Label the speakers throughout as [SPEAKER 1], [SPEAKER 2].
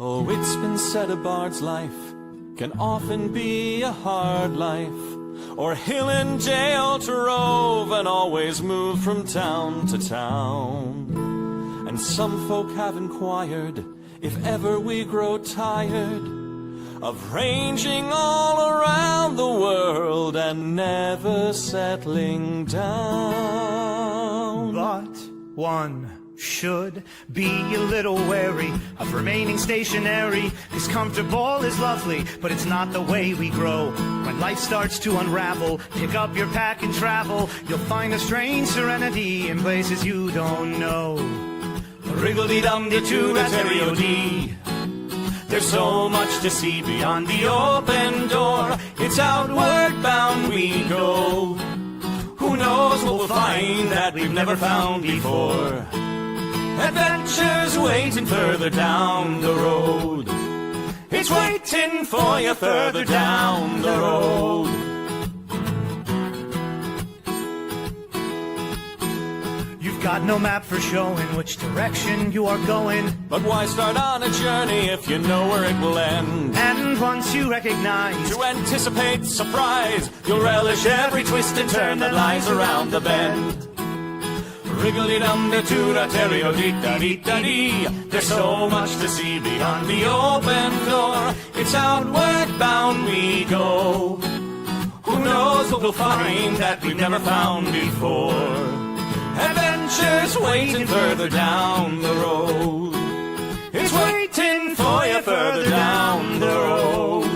[SPEAKER 1] Oh, it's been said a bard's life can often be a hard life, or hill and jail to rove and always move from town to town. And some folk have inquired if ever we grow tired of ranging all around the world and never settling down.
[SPEAKER 2] But one should be a little wary of remaining stationary, 'cause comfortable is lovely, but it's not the way we grow. When life starts to unravel, pick up your pack and travel. You'll find a strange serenity in places you don't know. Wriggle-dee-dum-dee-doo-dah-terry-o-dee. There's so much to see beyond the open door. It's outward bound we go. Who knows what we'll find that we've never found before. Adventures waiting further down the road. It's waiting for you further down the road. You've got no map for showing which direction you are going.
[SPEAKER 1] But why start on a journey if you know where it will end?
[SPEAKER 2] And once you recognize,
[SPEAKER 1] To anticipate surprise, you'll relish every twist and turn that lies around the bend. Wriggle-dee-dum-dee-doo-dah-terry-o-dee-da-dee-da-dee. There's so much to see beyond the open door. It's outward bound we go. Who knows what we'll find that we've never found before. Adventures waiting further down the road. It's waiting for you further down the road.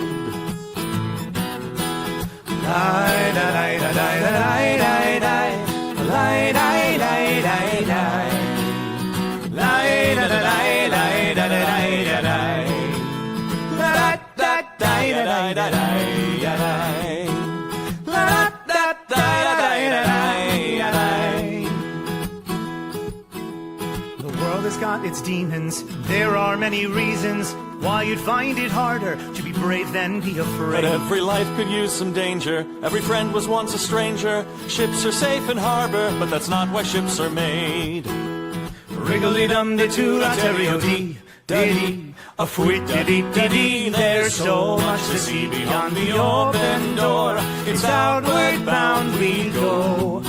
[SPEAKER 2] the world has got its demons. There are many reasons why you'd find it harder to be brave than be afraid.
[SPEAKER 1] But every life could use some danger. Every friend was once a stranger. Ships are safe in harbor, but that's not why ships are made.
[SPEAKER 2] Wriggle-dee-dum-dee-doo-dah-terry-o-dee, dee, a fwit-dee-dee-dee-dee. There's so much to see beyond the open door. It's outward bound we go.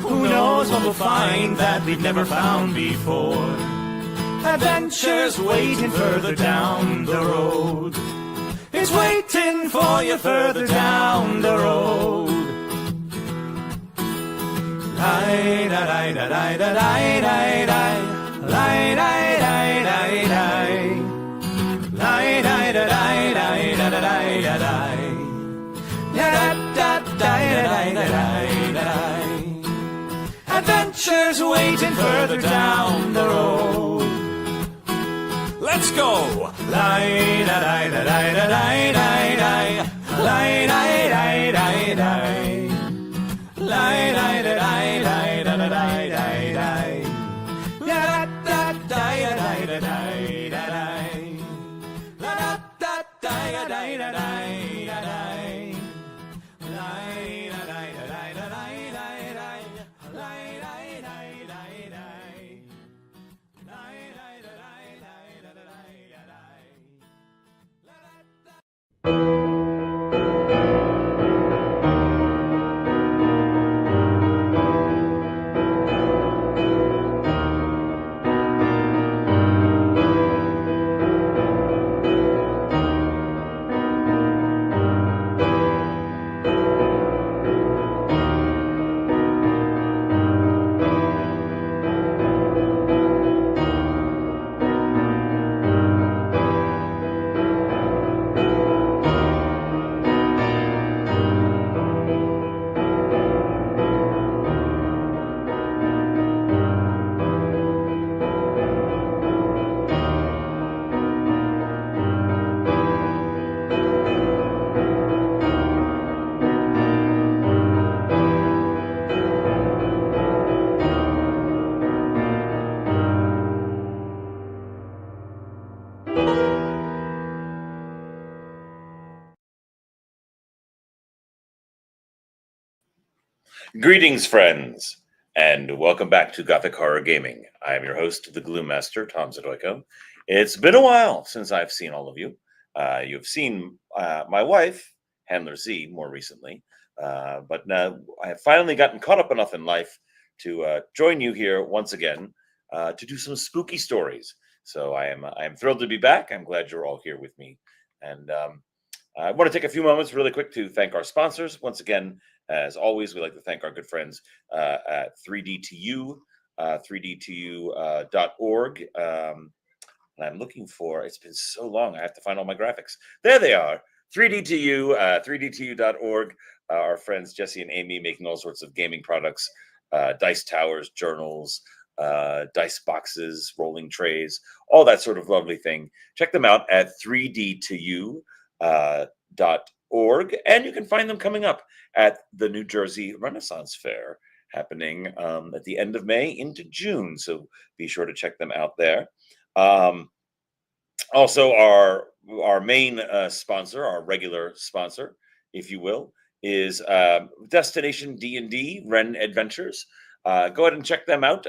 [SPEAKER 2] Who knows what we'll find that we've never found before. Adventures waiting further down the road. It's waiting for you further down the road. Adventures waiting further down the road.
[SPEAKER 1] Let's go!
[SPEAKER 3] Greetings, friends, and welcome back to Gothic Horror Gaming. I am your host, the Gloom Master, Tom Zadoyko, It's been a while since I've seen all of you. You've seen my wife, Handler Z, more recently, but I have finally gotten caught up enough in life to join you here once again to do some spooky stories. So I am thrilled to be back. I'm glad you're all here with me, and I want to take a few moments really quick to thank our sponsors. Once again, as always, we like to thank our good friends at 3D2U, 3D2U.org. And I'm looking for, it's been so long, I have to find all my graphics. There they are, 3D2U, 3D2U.org. Our friends Jesse and Amy making all sorts of gaming products, dice towers, journals, dice boxes, rolling trays, all that sort of lovely thing. Check them out at 3D2U.org. And you can find them coming up at the New Jersey Renaissance Fair, happening at the end of May into June. So be sure to check them out there. Also, our main sponsor, our regular sponsor, if you will, is Destination D&D Ren Adventures. Go ahead and check them out.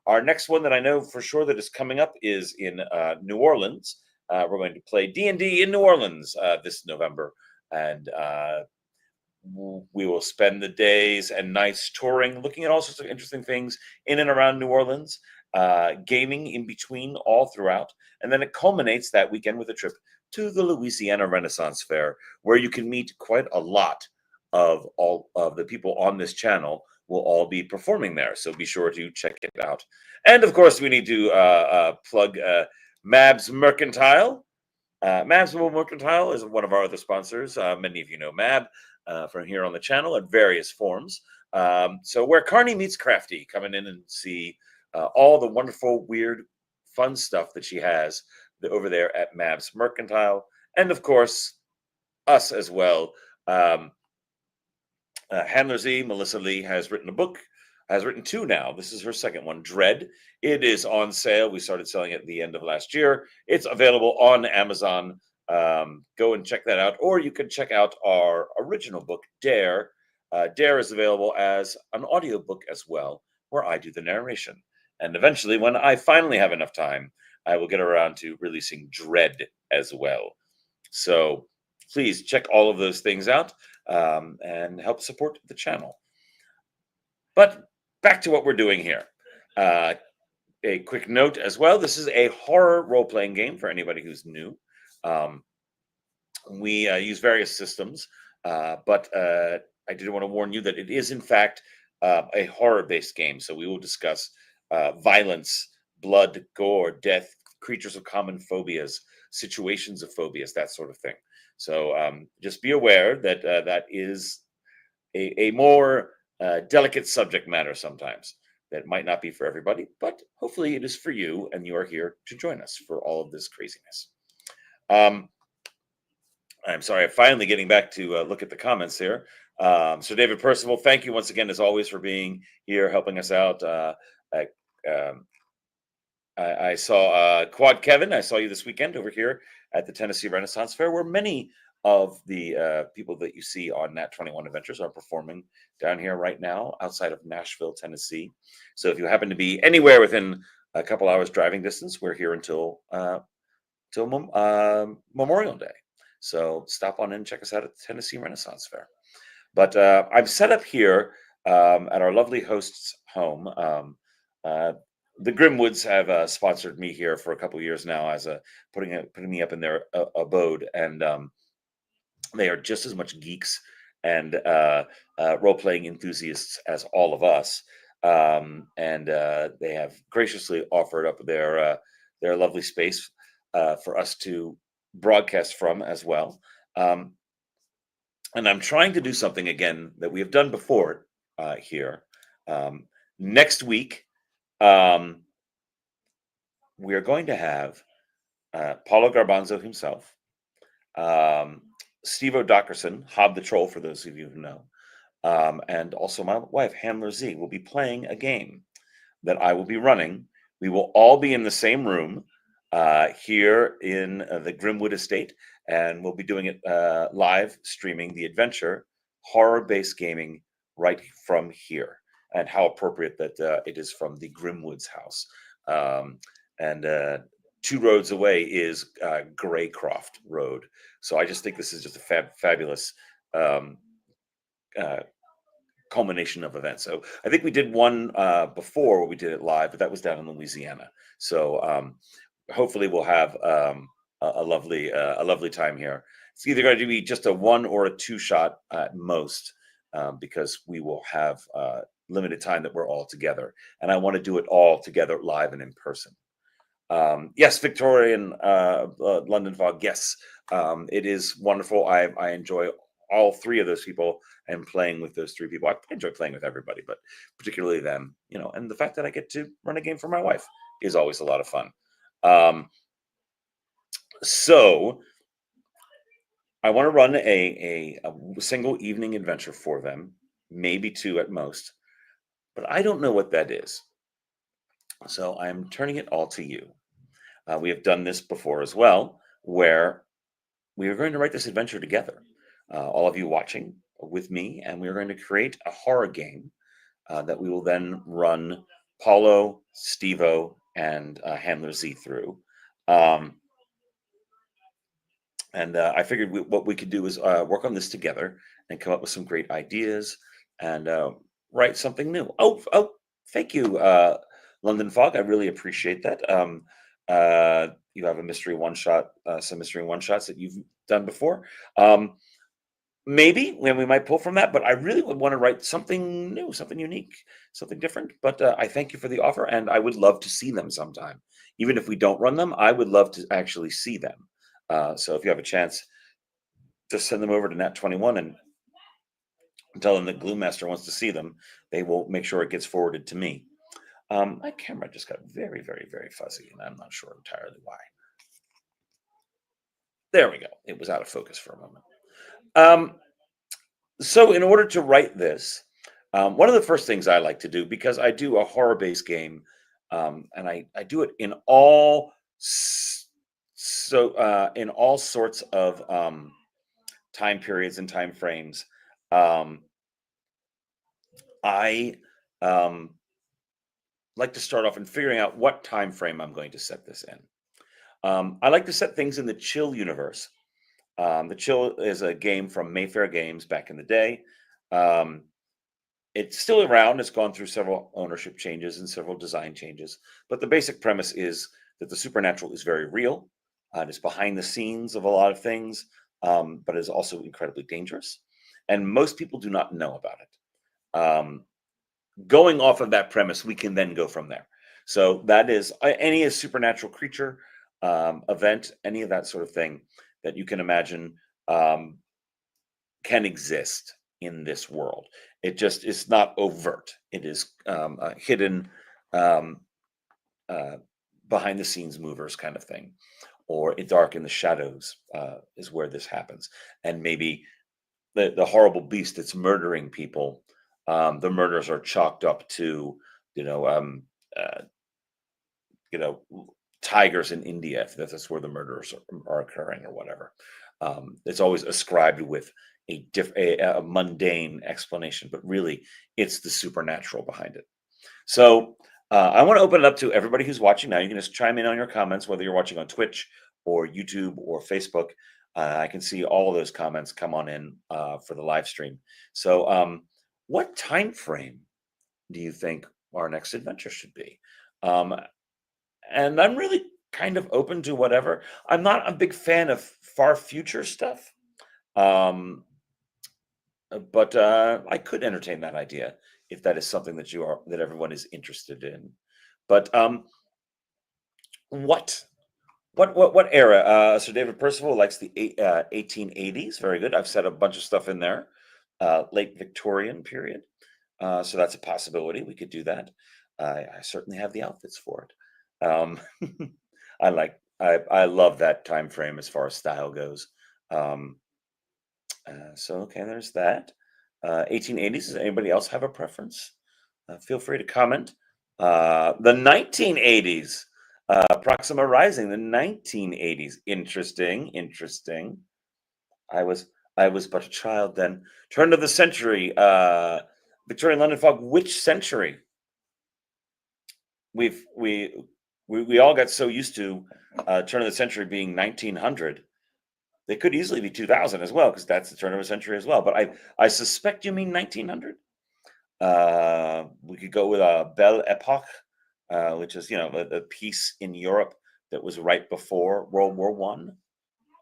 [SPEAKER 3] Our next one that I know for sure that is coming up is in New Orleans. We're going to play D&D in New Orleans this November, and we will spend the days and nights touring, looking at all sorts of interesting things in and around New Orleans. Gaming in between all throughout, and then it culminates that weekend with a trip to the Louisiana Renaissance Fair, where you can meet quite a lot of all of the people on this channel will all be performing there. So be sure to check it out. And of course, we need to plug Mabs Mercantile. Mabs Mercantile is one of our other sponsors. Many of you know Mab from here on the channel at various forms. So where Carney meets Crafty, coming in and see all the wonderful, weird, fun stuff that she has over there at Mabs Mercantile. And of course, us as well. Handler Z, Melissa Lee, has written a book, has written two now. This is her second one, Dread. It is on sale. We started selling it at the end of last year. It's available on Amazon. Go and check that out. Or you can check out our original book, Dare. Dare is available as an audiobook as well, where I do the narration. And eventually, when I finally have enough time, I will get around to releasing Dread as well. So please check all of those things out and help support the channel. But back to what we're doing here. A quick note as well. This is a horror role-playing game for anybody who's new. We use various systems, but I did want to warn you that it is, in fact, a horror-based game. So we will discuss violence, blood, gore, death, creatures of common phobias, situations of phobias, that sort of thing. So just be aware that that is a more delicate subject matter sometimes. That might not be for everybody, but hopefully it is for you, and you are here to join us for all of this craziness. I'm sorry, I'm finally getting back to look at the comments here. So David Percival, thank you once again, as always, for being here, helping us out. I saw Quad Kevin. I saw you this weekend over here at the Tennessee Renaissance Fair, where many of the people that you see on Nat 21 Adventures are performing down here right now outside of Nashville, Tennessee. So if you happen to be anywhere within a couple hours driving distance, we're here until Memorial Day. So stop on in and check us out at the Tennessee Renaissance Fair. But I'm set up here at our lovely host's home. The Grimwoods have sponsored me here for a couple of years now as putting me up in their abode, and they are just as much geeks and role-playing enthusiasts as all of us. And they have graciously offered up their lovely space for us to broadcast from as well. And I'm trying to do something again that we have done before here. Next week, we are going to have Paulo Garbanzo himself, Steve O'Dockerson, Hob the Troll, for those of you who know, and also my wife, Handler Z, will be playing a game that I will be running. We will all be in the same room here in the Grimwood Estate, and we'll be doing it live streaming the adventure, horror-based gaming right from here. And how appropriate that it is from the Grimwoods house. And 2 roads away is Greycroft Road. So I just think this is just a fabulous um, uh, culmination of events. So I think we did one before where we did it live, but that was down in Louisiana. So hopefully we'll have a lovely time here. It's either going to be just a 1 or a 2 shot at most, because we will have limited time that we're all together, and I want to do it all together live and in person. Yes, Victorian London Fog. Yes, it is wonderful. I enjoy all 3 of those people and playing with those 3 people. I enjoy playing with everybody, but particularly them. And the fact that I get to run a game for my wife is always a lot of fun. So I want to run a single evening adventure for them, maybe 2 at most, but I don't know what that is. So I'm turning it all to you. We have done this before as well, where we are going to write this adventure together. All of you watching with me, and we are going to create a horror game that we will then run Paulo, Stevo, and Handler Z through. And I figured what we could do is work on this together and come up with some great ideas and write something new. Oh, thank you, London Fog. I really appreciate that. You have a mystery one shot, some mystery one shots that you've done before. Maybe when we might pull from that, but I really would want to write something new, something unique, something different. But I thank you for the offer, and I would love to see them sometime. Even if we don't run them, I would love to actually see them. So if you have a chance, just send them over to Nat21 and tell them that Gloommaster wants to see them. They will make sure it gets forwarded to me. My camera just got very, very, very fuzzy, and I'm not sure entirely why. There we go. It was out of focus for a moment. So in order to write this, one of the first things I like to do, because I do a horror-based game, and I do it in all in all sorts of time periods and time frames. I like to start off in figuring out what time frame I'm going to set this in. I like to set things in the Chill universe. The Chill is a game from Mayfair Games back in the day. It's still around. It's gone through several ownership changes and several design changes. But the basic premise is that the supernatural is very real. It's behind the scenes of a lot of things, but is also incredibly dangerous. And most people do not know about it. Going off of that premise, we can then go from there. So that is any supernatural creature, event, any of that sort of thing that you can imagine can exist in this world. It just is not overt. It is hidden, behind the scenes movers kind of thing, or dark in the shadows is where this happens. And maybe the horrible beast that's murdering people, the murders are chalked up to, tigers in India, if that's where the murders are occurring or whatever. It's always ascribed with a mundane explanation, but really it's the supernatural behind it. So I want to open it up to everybody who's watching now. You can just chime in on your comments, whether you're watching on Twitch or YouTube or Facebook. I can see all of those comments come on in for the live stream. So what time frame do you think our next adventure should be? And I'm really kind of open to whatever. I'm not a big fan of far future stuff, but I could entertain that idea if that is something that everyone is interested in. But what era? Sir David Percival likes the 1880s. Very good. I've set a bunch of stuff in there. Late Victorian period. So that's a possibility. We could do that. I certainly have the outfits for it. I love that time frame as far as style goes. So okay, there's that. 1880s. Does anybody else have a preference? Feel free to comment. The 1980s. Proxima Rising, the 1980s. Interesting. I was but a child then. Turn of the century. Victorian London Fog. Which century? we all got so used to turn of the century being 1900. They could easily be 2000 as well, because that's the turn of a century as well. But I suspect you mean 1900. We could go with a Belle Epoque, which is a piece in Europe that was right before World War One.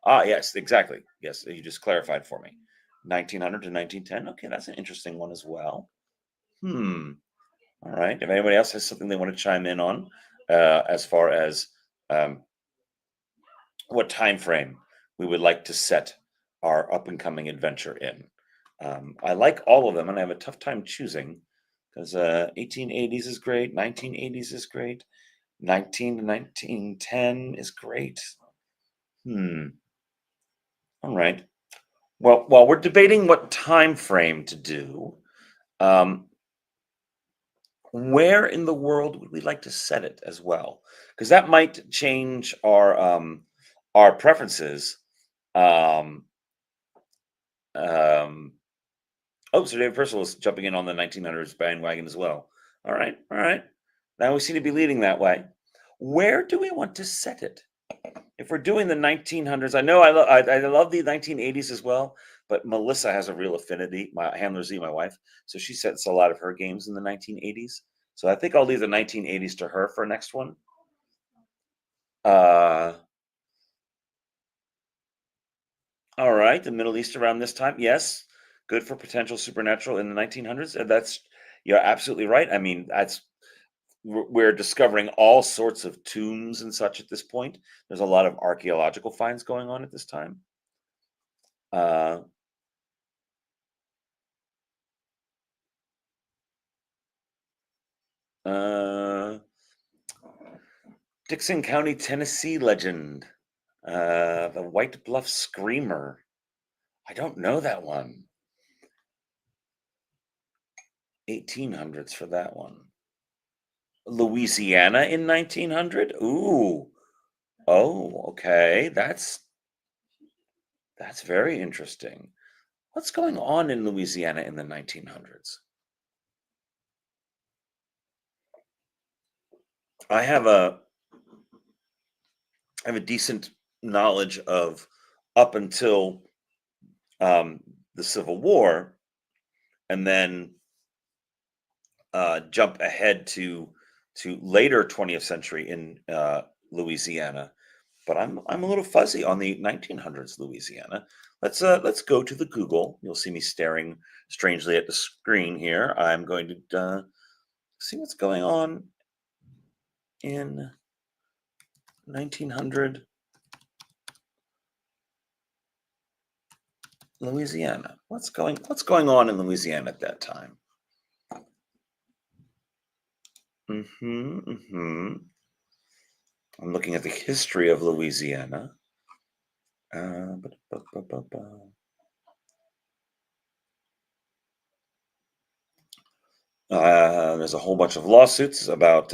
[SPEAKER 3] Ah, yes, exactly. Yes, you just clarified for me. 1900 to 1910. Okay, that's an interesting one as well. All right. If anybody else has something they want to chime in on, as far as what time frame we would like to set our up and coming adventure in. I like all of them, and I have a tough time choosing, because 1880s is great, 1980s is great, 19 to 1910 is great. All right. Well, while we're debating what time frame to do, where in the world would we like to set it as well? Because that might change our preferences. Um, so David Purcell is jumping in on the 1900s bandwagon as well. All right, all right. Now we seem to be leading that way. Where do we want to set it? If we're doing the 1900s, I know I love the 1980s as well, but Melissa has a real affinity. My handler Z, my wife, so she sets a lot of her games in the 1980s. So I think I'll leave the 1980s to her for next one. All right, the Middle East around this time, yes, good for potential supernatural in the 1900s. You're absolutely right. I mean, we're discovering all sorts of tombs and such at this point. There's a lot of archaeological finds going on at this time. Dixon County, Tennessee legend. The White Bluff Screamer. I don't know that one. 1800s for that one. Louisiana in 1900? Ooh. Oh, okay. That's very interesting. What's going on in Louisiana in the 1900s? I have a decent knowledge of up until the Civil War, and then jump ahead to later 20th century in Louisiana. But I'm a little fuzzy on the 1900s Louisiana. Let's go to the Google. You'll see me staring strangely at the screen here. I'm going to see what's going on in 1900 Louisiana. What's going on in Louisiana at that time? I'm looking at the history of Louisiana. There's a whole bunch of lawsuits about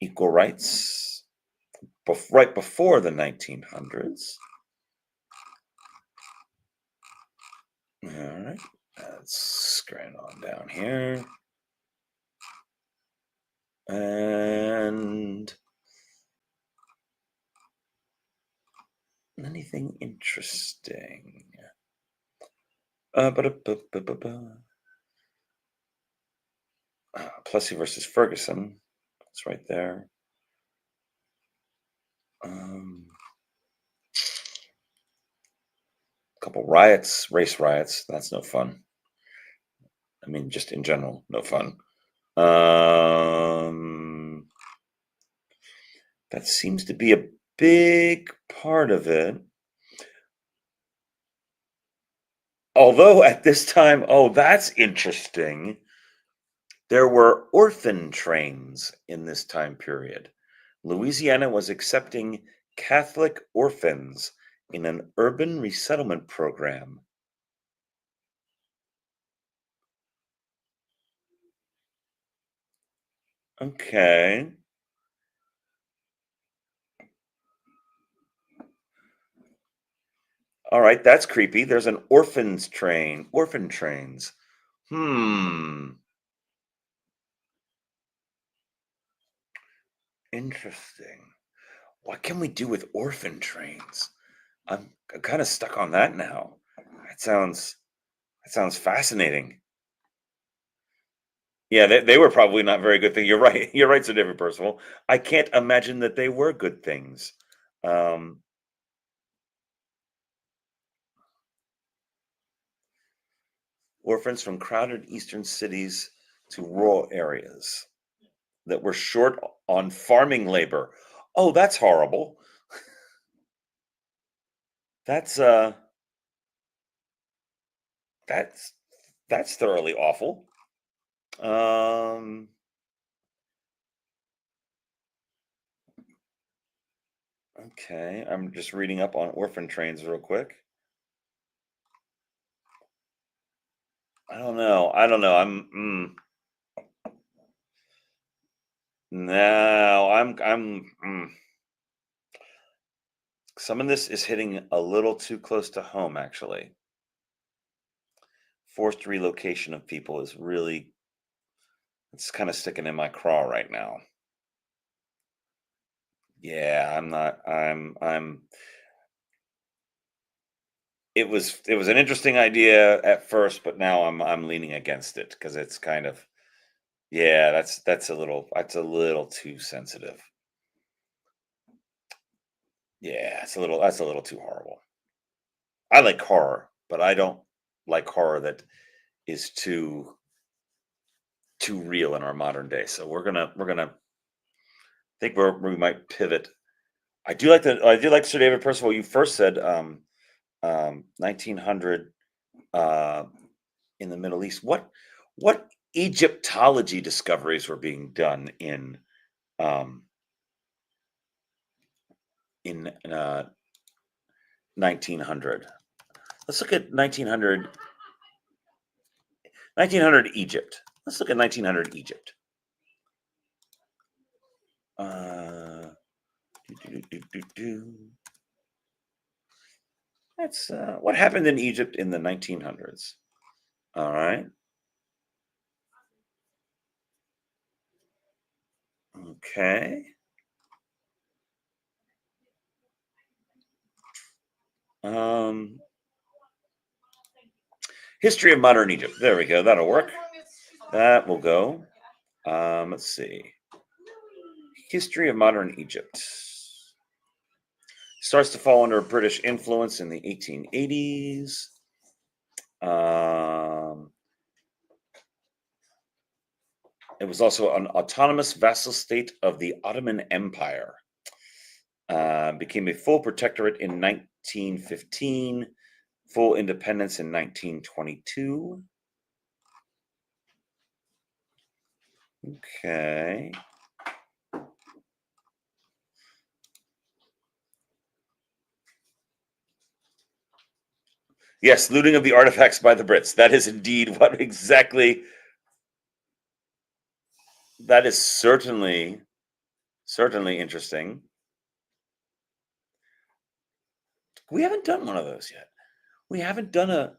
[SPEAKER 3] equal rights right before the 1900s. All right, let's scroll on down here. And anything interesting? Plessy versus Ferguson. It's right there. Couple riots, race riots. That's no fun. I mean, just in general, no fun. That seems to be a big part of it. Although at this time, oh, that's interesting. There were orphan trains in this time period. Louisiana was accepting Catholic orphans in an urban resettlement program. Okay. All right, that's creepy. There's an orphan trains. Interesting. What can we do with orphan trains? I'm kind of stuck on that now. That sounds fascinating. Yeah, they were probably not very good things. You're right. You're right, Sir David Percival. I can't imagine that they were good things. Um, Orphans from crowded eastern cities to rural areas that were short on farming labor. Oh, that's horrible. That's uh that's that's thoroughly awful. Um okay, I'm just reading up on orphan trains real quick. I don't know. I don't know. No, some of this is hitting a little too close to home actually. Forced relocation of people is really it's kind of sticking in my craw right now. Yeah, I'm not it was an interesting idea at first, but now I'm leaning against it because it's kind of yeah, that's a little too sensitive. Yeah, that's a little too horrible. I like horror, but I don't like horror that is too real in our modern day. So we're gonna think we might pivot. I do like Sir David Percival. You first said 1900 uh, in the Middle East. What Egyptology discoveries were being done um, in 1900? Let's look at 1900 Egypt. Let's look at 1900 Egypt. Uh, do, do, do, do, do. That's what happened in Egypt in the 1900s. All right. Okay. Um, History of modern Egypt. There we go. That'll work. That will go. Let's see. History of modern Egypt starts to fall under British influence in the 1880s. It was also an autonomous vassal state of the Ottoman Empire. Became a full protectorate in 1915, full independence in 1922. Okay. Yes, looting of the artifacts by the Brits. That is indeed what exactly. That is certainly interesting. We haven't done one of those yet. We haven't done a.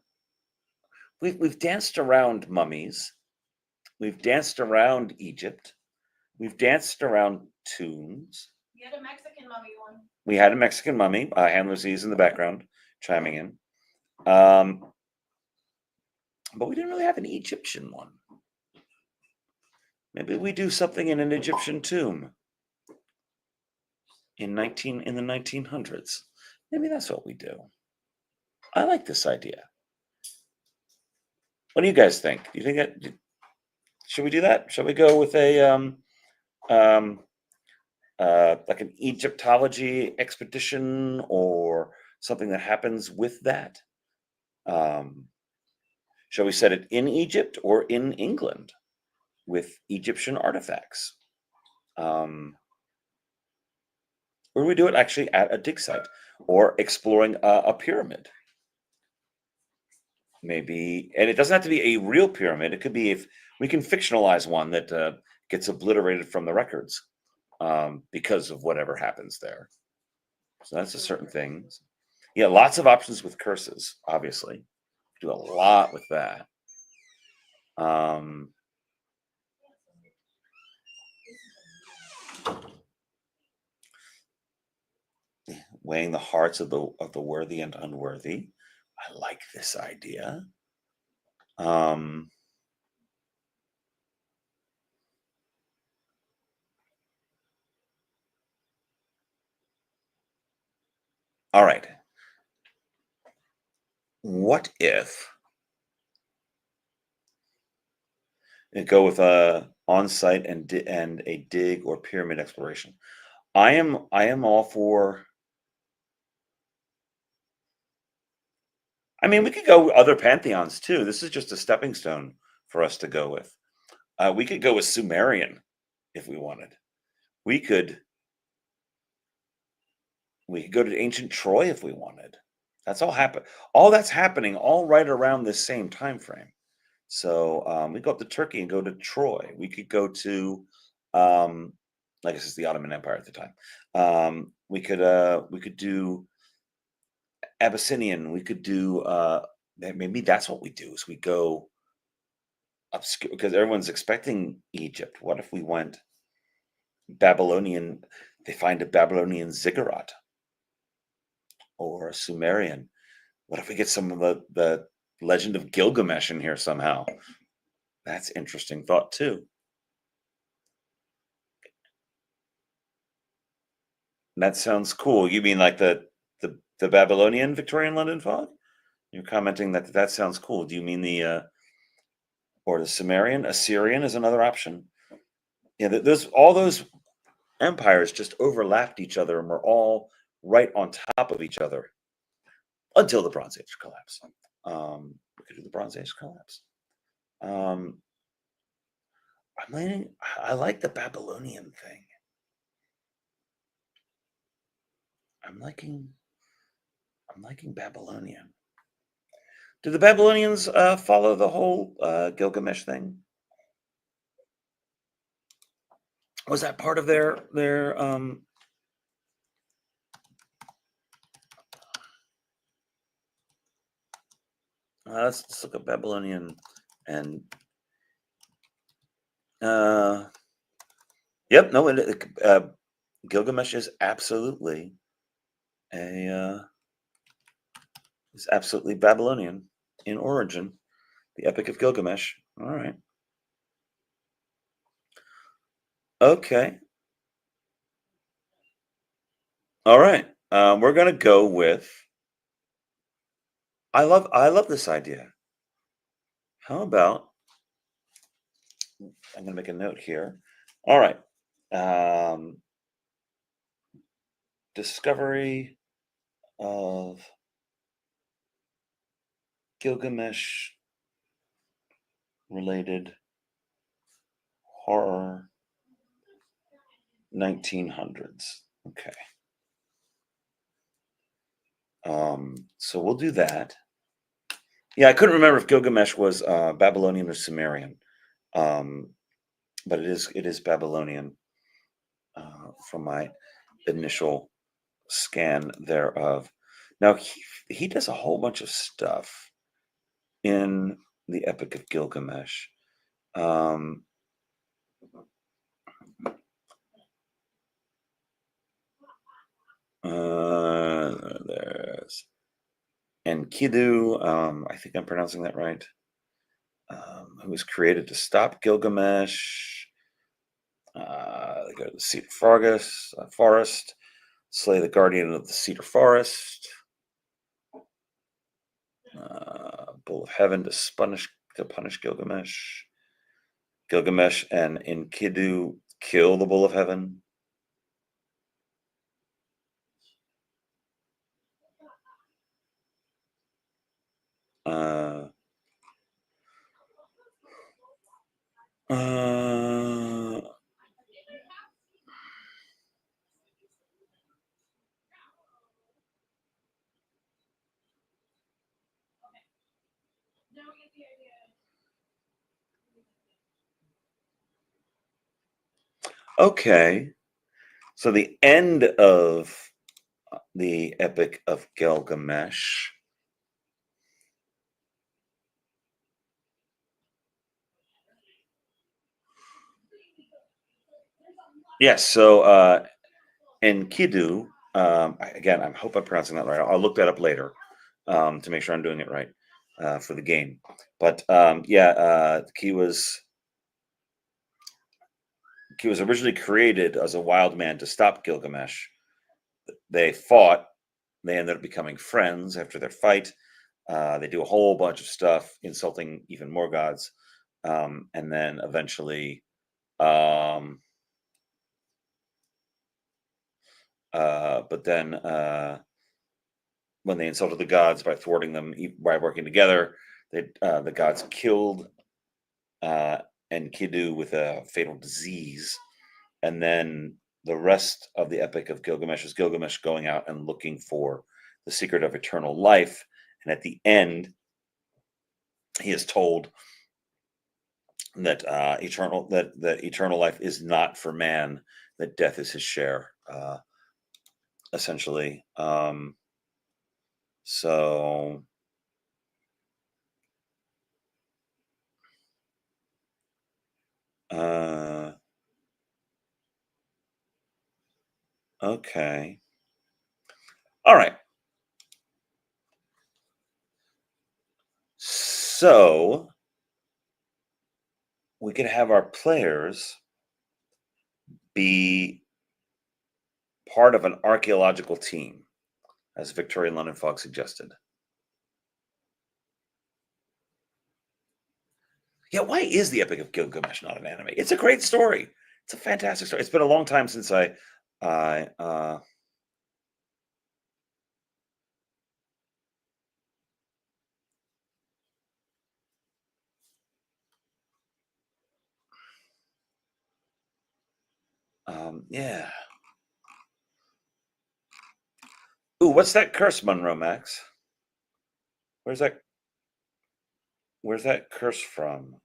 [SPEAKER 3] We've danced around mummies. We've danced around Egypt. We've danced around tombs.
[SPEAKER 4] You had a Mexican mummy one.
[SPEAKER 3] We had a Mexican mummy. Handler Z's in the background, chiming in. But we didn't really have an Egyptian one. Maybe we do something in an Egyptian tomb in the 1900s. Maybe that's what we do. I like this idea. What do you guys think? Do you think that should we do that? Shall we go with a like an Egyptology expedition or something that happens with that? Shall we set it in Egypt or in England with Egyptian artifacts? Or do we do it actually at a dig site or exploring a pyramid? Maybe, and it doesn't have to be a real pyramid. It could be if we can fictionalize one that gets obliterated from the records because of whatever happens there. So that's a certain thing. Yeah, lots of options with curses, obviously. Do a lot with that. weighing the hearts of the worthy and unworthy. I like this idea. All right. What if go with a on-site and a dig or pyramid exploration? I am all for. I mean, we could go with other pantheons too. This is just a stepping stone for us to go with. We could go with Sumerian if we wanted. We could go to ancient Troy if we wanted. That's all happen. All that's happening all right around this same time frame. So we go up to Turkey and go to Troy. We could go to, I guess it's the Ottoman Empire at the time. We could do Abyssinian. We could do maybe that's what we do is we go obscure because everyone's expecting Egypt. What if we went Babylonian? They find a Babylonian ziggurat or a Sumerian. What if we get some of the Legend of Gilgamesh in here somehow? That's interesting thought too. That sounds cool. You mean like the Babylonian Victorian London fog? You're commenting that sounds cool. Do you mean the or the Sumerian? Assyrian is another option. Yeah, there's all those empires just overlapped each other and were all right on top of each other until the Bronze Age collapse. We could do the Bronze Age collapse. I like the Babylonian thing. I'm liking Babylonian. Did the Babylonians follow the whole Gilgamesh thing? Was that part of their let's look at Babylonian and yep, no, Gilgamesh is absolutely Babylonian in origin. The Epic of Gilgamesh. All right. Okay. All right. We're gonna go with. I love this idea. How about? I'm gonna make a note here. All right. Discovery of Gilgamesh related horror 1900s. Okay. So we'll do that. Yeah, I couldn't remember if Gilgamesh was Babylonian or Sumerian, but it is Babylonian from my initial scan thereof. Now he does a whole bunch of stuff in the Epic of Gilgamesh. There's Enkidu, I think I'm pronouncing that right, who was created to stop Gilgamesh. They go to the Cedar Forest, slay the guardian of the Cedar Forest. Bull of Heaven to punish Gilgamesh. Gilgamesh and Enkidu kill the Bull of Heaven. Okay, so the end of the Epic of Gilgamesh. Yes, so Enkidu Again, I hope I'm pronouncing that right. I'll look that up later to make sure I'm doing it right for the game. But Key was originally created as a wild man to stop Gilgamesh. They fought. They ended up becoming friends after their fight. They do a whole bunch of stuff, insulting even more gods, and then eventually, when they insulted the gods by thwarting them by working together, the gods killed Enkidu with a fatal disease, and then the rest of the epic of Gilgamesh is Gilgamesh going out and looking for the secret of eternal life, and at the end, he is told that eternal life is not for man, that death is his share, essentially. So okay. All right. So we could have our players be part of an archaeological team, as Victorian London Fog suggested. Yeah, why is the Epic of Gilgamesh not an anime? It's a great story. It's a fantastic story. It's been a long time since yeah. Ooh, what's that curse, Monroe Max? Where's that curse from?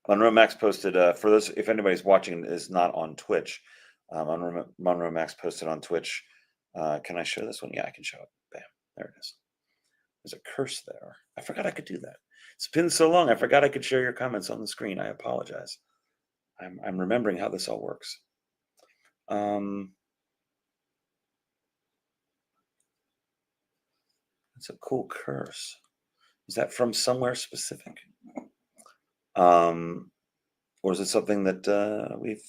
[SPEAKER 3] Monroe Max posted, for those, if anybody's watching is not on Twitch, Monroe Max posted on Twitch. Can I show this one? Yeah, I can show it. Bam, there it is. There's a curse there. I forgot I could do that. It's been so long, I forgot I could share your comments on the screen. I apologize. I'm remembering how this all works. It's a cool curse. Is that from somewhere specific? Or is it something that we've...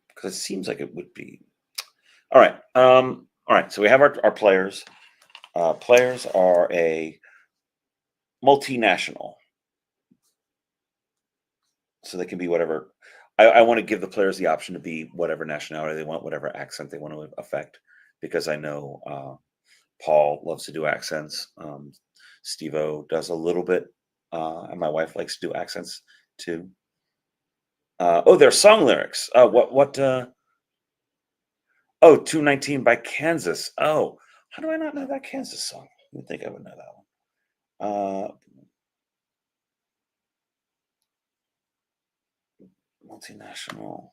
[SPEAKER 3] Because it seems like it would be. All right. All right. So we have our players. Players are a multinational. So they can be whatever. I want to give the players the option to be whatever nationality they want, whatever accent they want to affect, because I know Paul loves to do accents. Steve-O does a little bit, and my wife likes to do accents too. Oh, they're song lyrics. What? Oh, 219 by Kansas. Oh, how do I not know that Kansas song? You'd think I would know that one. Multinational.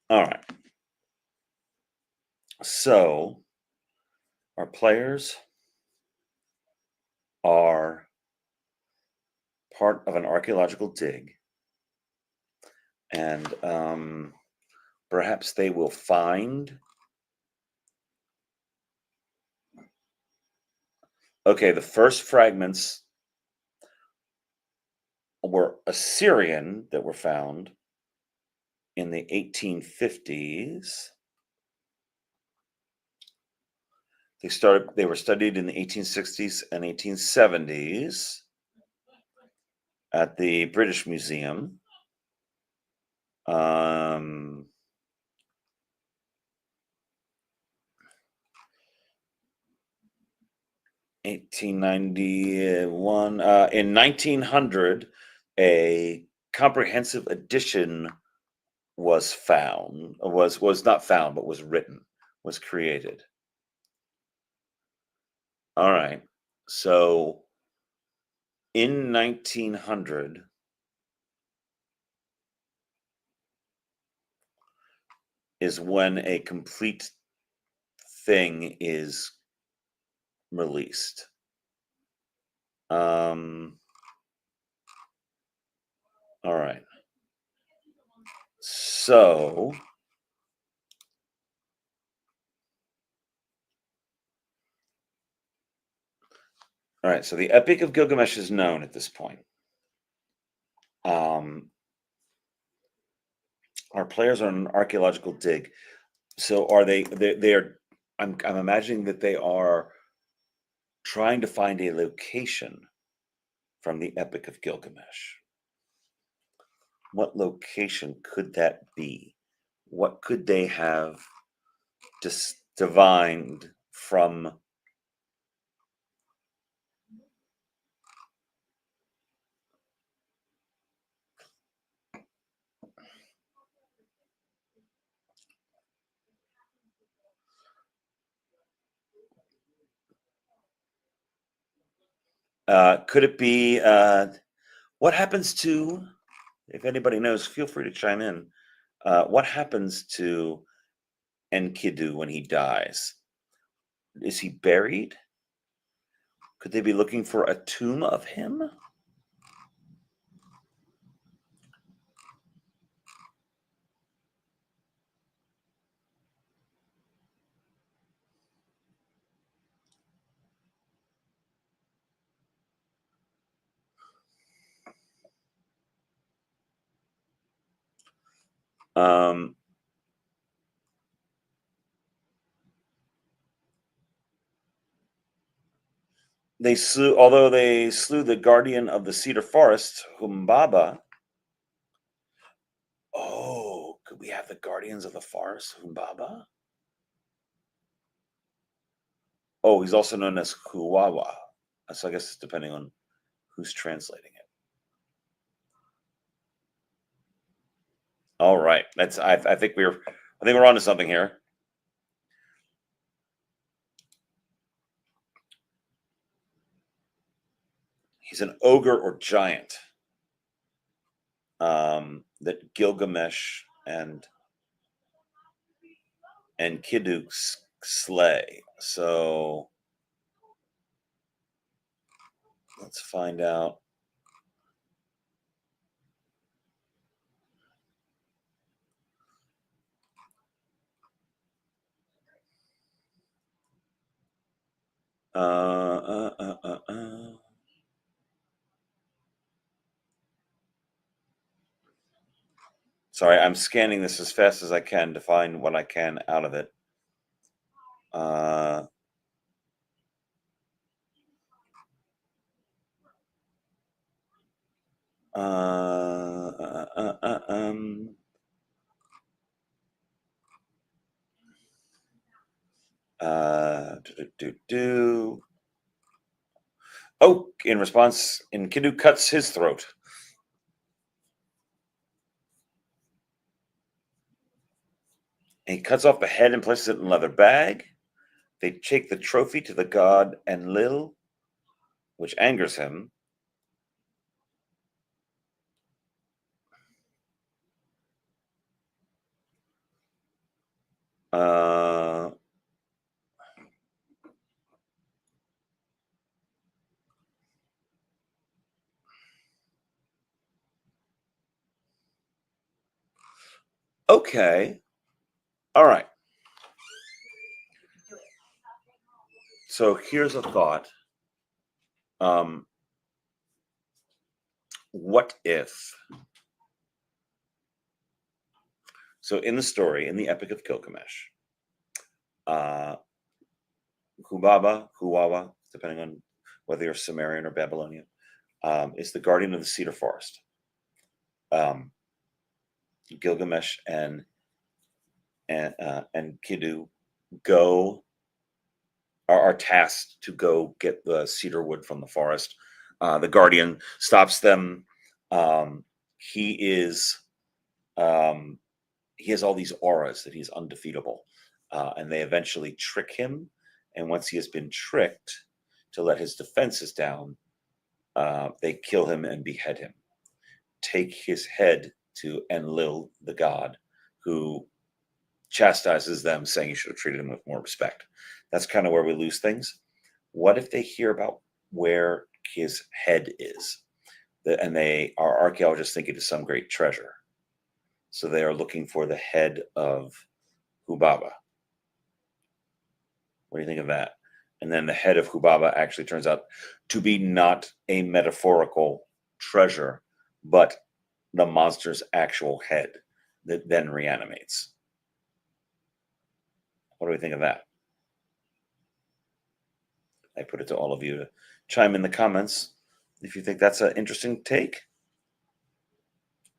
[SPEAKER 3] All right. So our players are part of an archaeological dig, and perhaps they will find. Okay, the first fragments were Assyrian that were found in the 1850s. They were studied in the 1860s and 1870s at the British Museum. 1891. In 1900, a comprehensive edition was found. Was not found, but was written, was created. All right. So in 1900, is when a complete thing is released. All right. So so the Epic of Gilgamesh is known at this point. Our players are on an archaeological dig. So are they? They are. I'm imagining that they are trying to find a location from the Epic of Gilgamesh. What location could that be? What could they have divined from? Could it be? What happens to? If anybody knows, feel free to chime in. What happens to Enkidu when he dies? Is he buried? Could they be looking for a tomb of him? Although they slew the guardian of the cedar forest, Humbaba. Oh, could we have the guardians of the forest, Humbaba? Oh, he's also known as Huwawa. So I guess it's depending on who's translating it. All right, I think we're onto something here. He's an ogre or giant that Gilgamesh and Enkidu slay. So let's find out. Sorry, I'm scanning this as fast as I can to find what I can out of it. Oh, in response, Enkidu cuts his throat. And he cuts off the head and places it in a leather bag. They take the trophy to the god Enlil, which angers him. Okay. All right. So here's a thought. What if? So in the story, in the Epic of Gilgamesh, Humbaba, Huwawa, depending on whether you're Sumerian or Babylonian, is the guardian of the cedar forest. Gilgamesh and Enkidu are tasked to go get the cedar wood from the forest. The guardian stops them. He has all these auras that he's undefeatable, and they eventually trick him. And once he has been tricked to let his defenses down, they kill him and behead him. Take his head to Enlil, the god, who chastises them, saying you should have treated him with more respect. That's kind of where we lose things. What if they hear about where his head is? And our archaeologists think it is some great treasure. So they are looking for the head of Humbaba. What do you think of that? And then the head of Humbaba actually turns out to be not a metaphorical treasure, but the monster's actual head that then reanimates. What do we think of that? I put it to all of you to chime in the comments if you think that's an interesting take.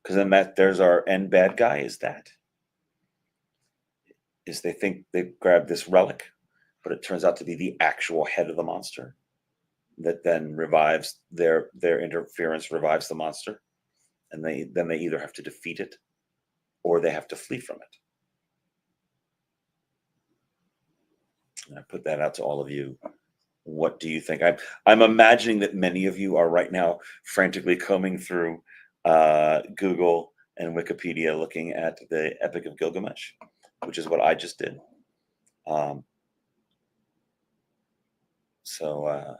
[SPEAKER 3] Because then there's our end bad guy. Is they think they grabbed this relic, but it turns out to be the actual head of the monster that then revives their interference, revives the monster, and they either have to defeat it or they have to flee from it. And I put that out to all of you. What do you think? I'm imagining that many of you are right now frantically combing through Google and Wikipedia looking at the Epic of Gilgamesh, which is what I just did. So I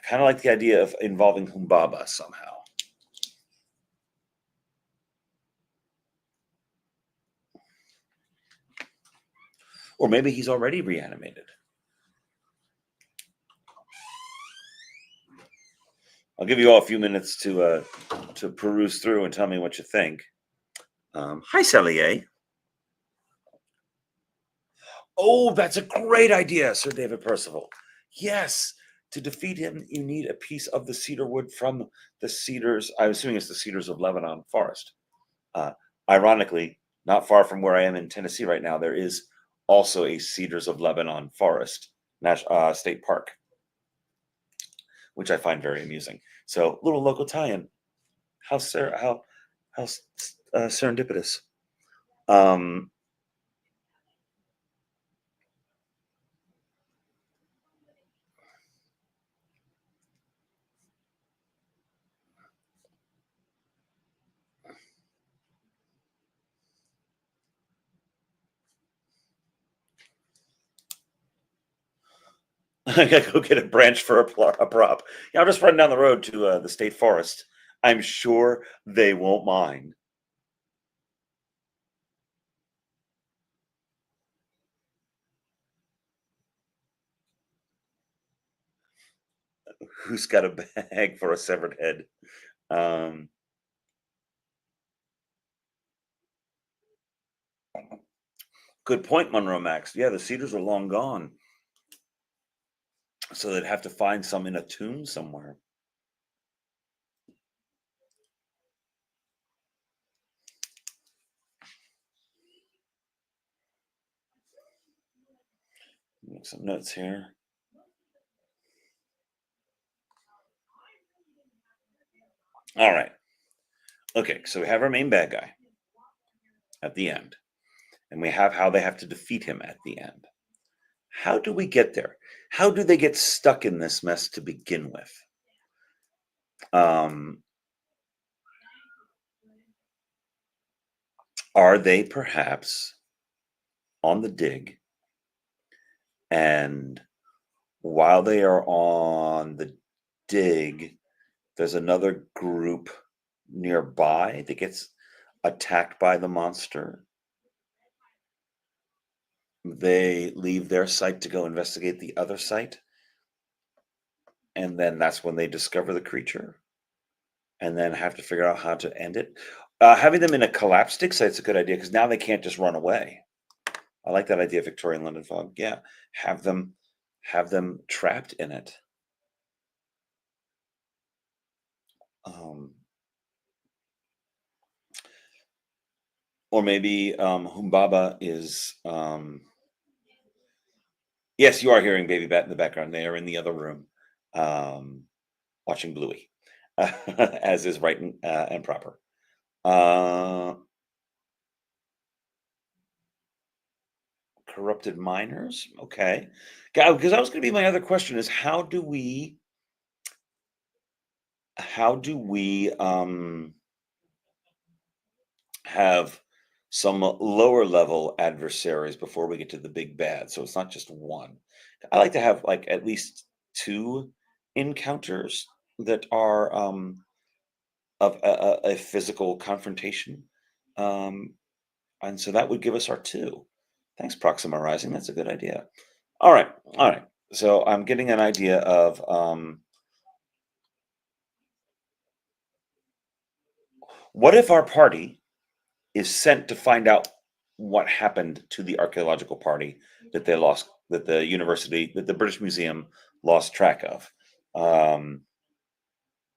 [SPEAKER 3] kind of like the idea of involving Humbaba somehow. Or maybe he's already reanimated. I'll give you all a few minutes to peruse through and tell me what you think. Hi, Cellier. Oh, that's a great idea, Sir David Percival. Yes, to defeat him, you need a piece of the cedar wood from the cedars. I'm assuming it's the Cedars of Lebanon forest. Ironically, not far from where I am in Tennessee right now, there is also a Cedars of Lebanon forest state park, which I find very amusing. So, little local tie-in. How serendipitous. I gotta go get a branch for a prop. Yeah, I'll just run down the road to the state forest. I'm sure they won't mind. Who's got a bag for a severed head? Good point, Monroe Max. Yeah, the cedars are long gone. So they'd have to find some in a tomb somewhere. Make some notes here. All right. Okay, so we have our main bad guy at the end, and we have how they have to defeat him at the end. How do we get there? How do they get stuck in this mess to begin with? Are they perhaps on the dig, and while they are on the dig, there's another group nearby that gets attacked by the monster? They leave their site to go investigate the other site, and then that's when they discover the creature and then have to figure out how to end it. Having them in a collapsed dig site's a good idea, because now they can't just run away. I like that idea, Victorian London Fog. Yeah, have them trapped in it. Or maybe Humbaba is. Yes, you are hearing Baby Bat in the background. They are in the other room, watching Bluey, as is right and proper. Corrupted miners. Okay, because that was going to be my other question: is how do we have some lower level adversaries before we get to the big bad. So it's not just one. I like to have like at least two encounters that are of a physical confrontation. Um, and so that would give us our two. Thanks, Proxima Rising. That's a good idea. All right. All right. So I'm getting an idea of what if our party is sent to find out what happened to the archaeological party that they lost, that the university, that the British Museum lost track of. All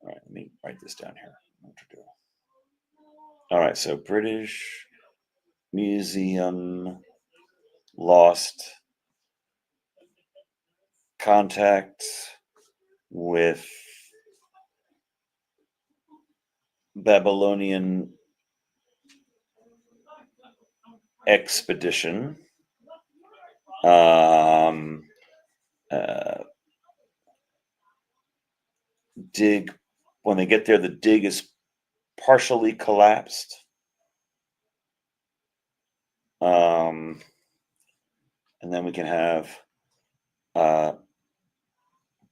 [SPEAKER 3] right, let me write this down here. What to do. All right, so British Museum lost contact with Babylonian expedition. Dig, when they get there, the dig is partially collapsed. And then we can have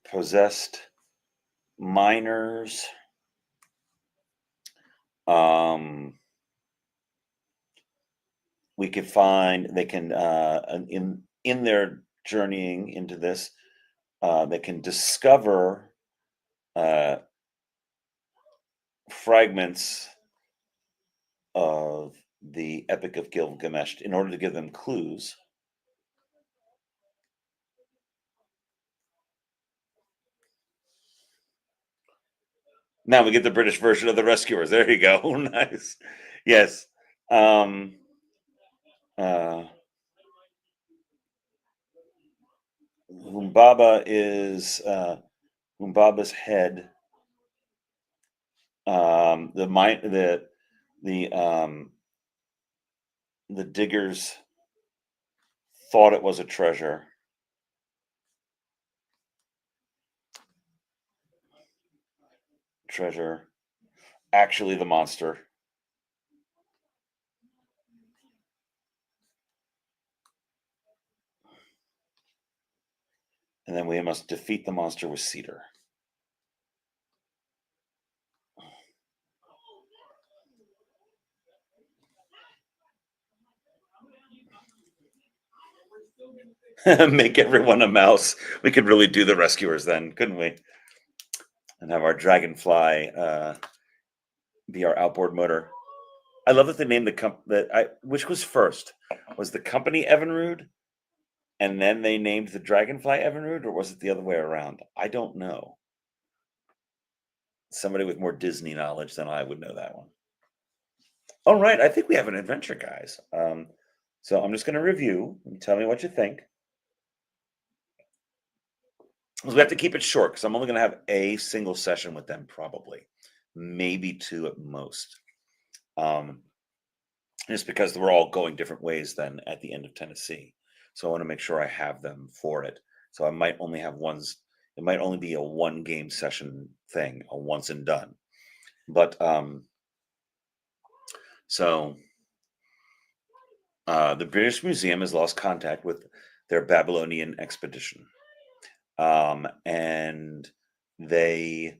[SPEAKER 3] possessed miners. We could find, they can in their journeying into this, they can discover fragments of the Epic of Gilgamesh in order to give them clues. Now we get the British version of the Rescuers. There you go. Nice. Yes. Humbaba is Humbaba's head. The diggers thought it was a treasure. Actually the monster. And then we must defeat the monster with cedar. Make everyone a mouse. We could really do the Rescuers then, couldn't we? And have our dragonfly be our outboard motor. I love that they named the company. Which was first? Was the company Evinrude, and then they named the dragonfly Evinrude, or was it the other way around? I don't know. Somebody with more Disney knowledge than I would know that one. All right, I think we have an adventure, guys. So I'm just going to review and tell me what you think. We have to keep it short because I'm only going to have a single session with them, probably, maybe two at most. Just because we're all going different ways then at the end of Tennessee. So I want to make sure I have them for it. So I might only have ones. It might only be a one game session thing, a once and done. But so the British Museum has lost contact with their Babylonian expedition. And they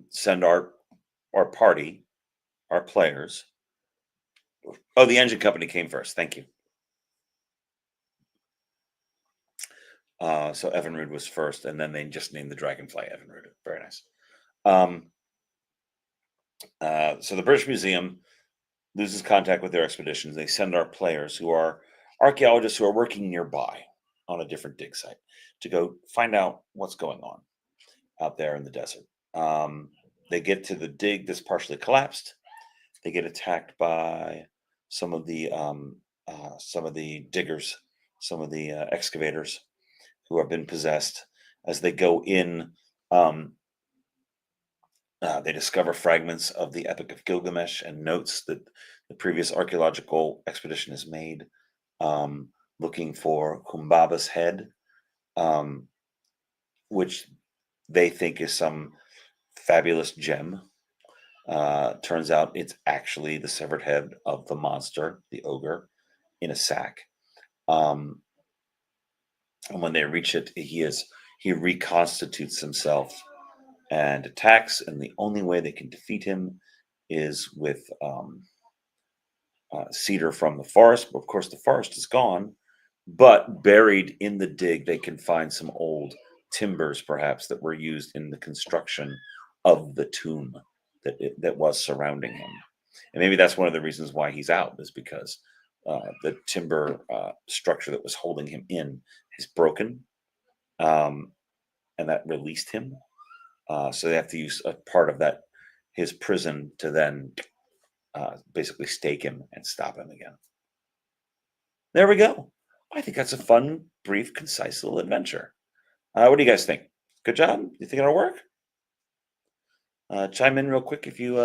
[SPEAKER 3] send our party, our players. Oh, the engine company came first. Thank you. So Evinrude was first, and then they just named the dragonfly Evinrude. Very nice. So the British Museum loses contact with their expeditions. They send our players, who are archaeologists who are working nearby on a different dig site, to go find out what's going on out there in the desert. They get to the dig that's partially collapsed. They get attacked by some of the diggers, some of the excavators who have been possessed. As they go in, they discover fragments of the Epic of Gilgamesh and notes that the previous archaeological expedition has made, looking for Humbaba's head, which they think is some fabulous gem. Turns out it's actually the severed head of the monster, the ogre, in a sack. And when they reach it, he reconstitutes himself and attacks. And the only way they can defeat him is with cedar from the forest. Of course, the forest is gone, but buried in the dig, they can find some old timbers, perhaps, that were used in the construction of the tomb that was surrounding him. And maybe that's one of the reasons why he's out, is because the timber structure that was holding him in is broken, and that released him. So they have to use a part of that, his prison, to then basically stake him and stop him again. There we go. I think that's a fun, brief, concise little adventure. What do you guys think? Good job? You think it'll work? Chime in real quick if you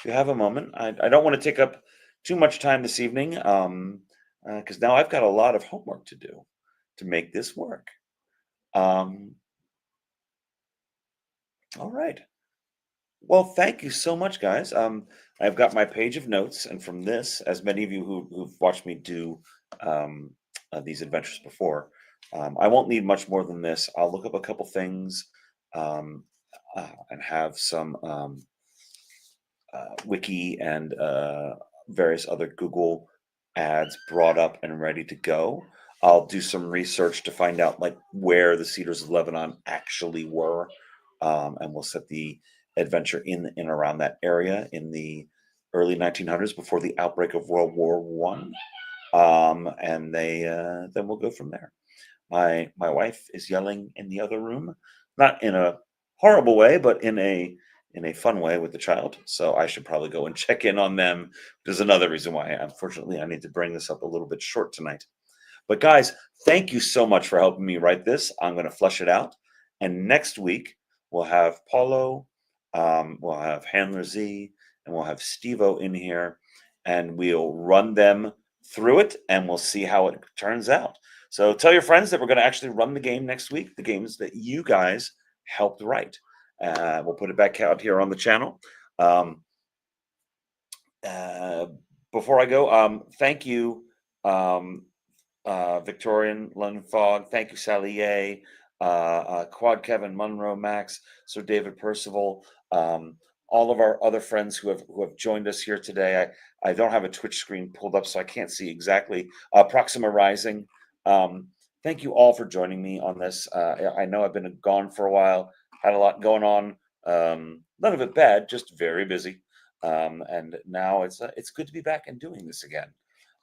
[SPEAKER 3] have a moment. I don't want to take up too much time this evening, because now I've got a lot of homework to do to make this work. All right. Well, thank you so much, guys. I've got my page of notes, and from this, as many of you who've watched me do these adventures before, I won't need much more than this. I'll look up a couple things and have some wiki and various other Google ads brought up and ready to go. I'll do some research to find out like where the Cedars of Lebanon actually were, and we'll set the adventure in and around that area in the early 1900s, before the outbreak of World War I, and then we'll go from there. My wife is yelling in the other room, not in a horrible way, but in a fun way with the child. So I should probably go and check in on them. There's another reason why, unfortunately, I need to bring this up a little bit short tonight. But guys, thank you so much for helping me write this. I'm going to flesh it out. And next week, we'll have Paulo, we'll have Handler Z, and we'll have Steve-O in here. And we'll run them through it, and we'll see how it turns out. So tell your friends that we're going to actually run the game next week, the games that you guys helped write. We'll put it back out here on the channel. Before I go, thank you, Victorian London Fog. Thank you, Sally Ye, Quad Kevin, Monroe Max, Sir David Percival, all of our other friends who have joined us here today. I don't have a Twitch screen pulled up, so I can't see exactly. Proxima Rising. Thank you all for joining me on this. I know I've been gone for a while, had a lot going on. None of it bad, just very busy. And now it's good to be back and doing this again.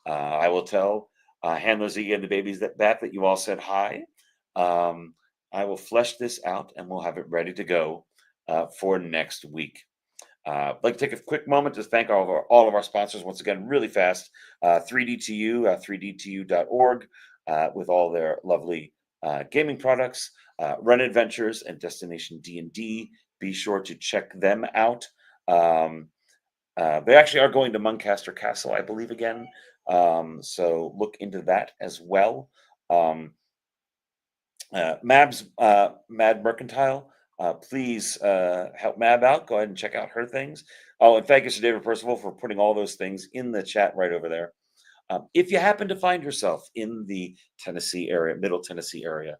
[SPEAKER 3] I will tell Handler Z and the babies that you all said hi. I will flesh this out, and we'll have it ready to go for next week. I'd like to take a quick moment to thank all of our sponsors once again, really fast. 3D2U, 3D2U.org, with all their lovely gaming products. Run Adventures and Destination D&D. Be sure to check them out. They actually are going to Muncaster Castle, I believe, again. So look into that as well. Mad Mercantile. Please help Mab out. Go ahead and check out her things. Oh, and thank you to David Percival for putting all those things in the chat right over there. If you happen to find yourself in the Tennessee area, Middle Tennessee area,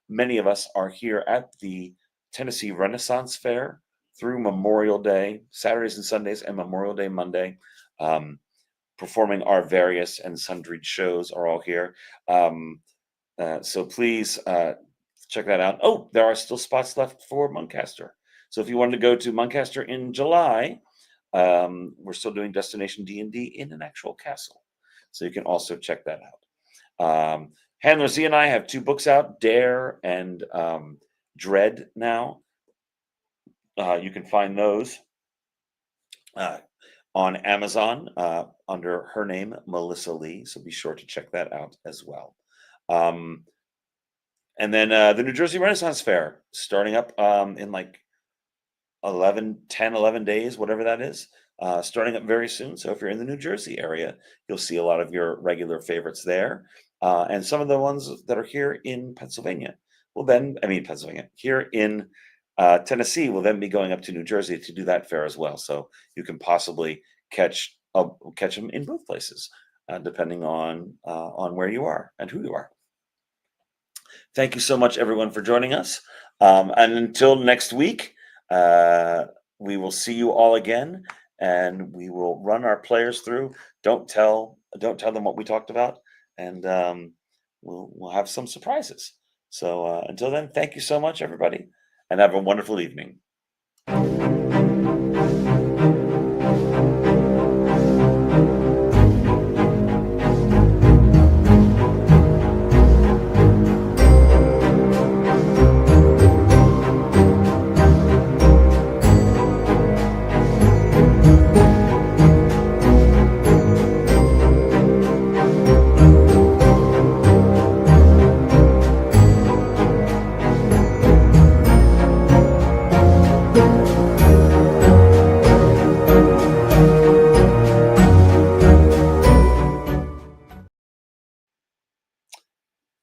[SPEAKER 3] many of us are here at the Tennessee Renaissance Fair through Memorial Day, Saturdays and Sundays, and Memorial Day Monday. Performing our various and sundry shows are all here. So please check that out. Oh, there are still spots left for Muncaster. So if you wanted to go to Muncaster in July, we're still doing Destination D&D in an actual castle. So you can also check that out. Handler Z and I have 2 books out, Dare and Dread now. You can find those on Amazon under her name, Melissa Lee. So be sure to check that out as well. And then the New Jersey Renaissance Fair starting up in like 11 days, whatever that is, starting up very soon. So if you're in the New Jersey area, you'll see a lot of your regular favorites there. And some of the ones that are here in Pennsylvania. Well, then, Pennsylvania, here in Tennessee will then be going up to New Jersey to do that fair as well. So you can possibly catch them in both places, depending on where you are and who you are. Thank you so much, everyone, for joining us. And until next week, we will see you all again, and we will run our players through. Don't tell them what we talked about, and we'll have some surprises. So until then, thank you so much, everybody, and have a wonderful evening.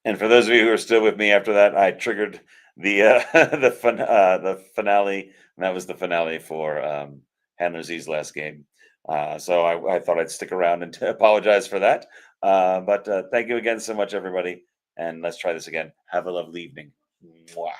[SPEAKER 3] And for those of you who are still with me after that, I triggered the the finale, and that was the finale for Handler Z's last game. So I thought I'd stick around and apologize for that. But thank you again so much, everybody, and let's try this again. Have a lovely evening. Mwah.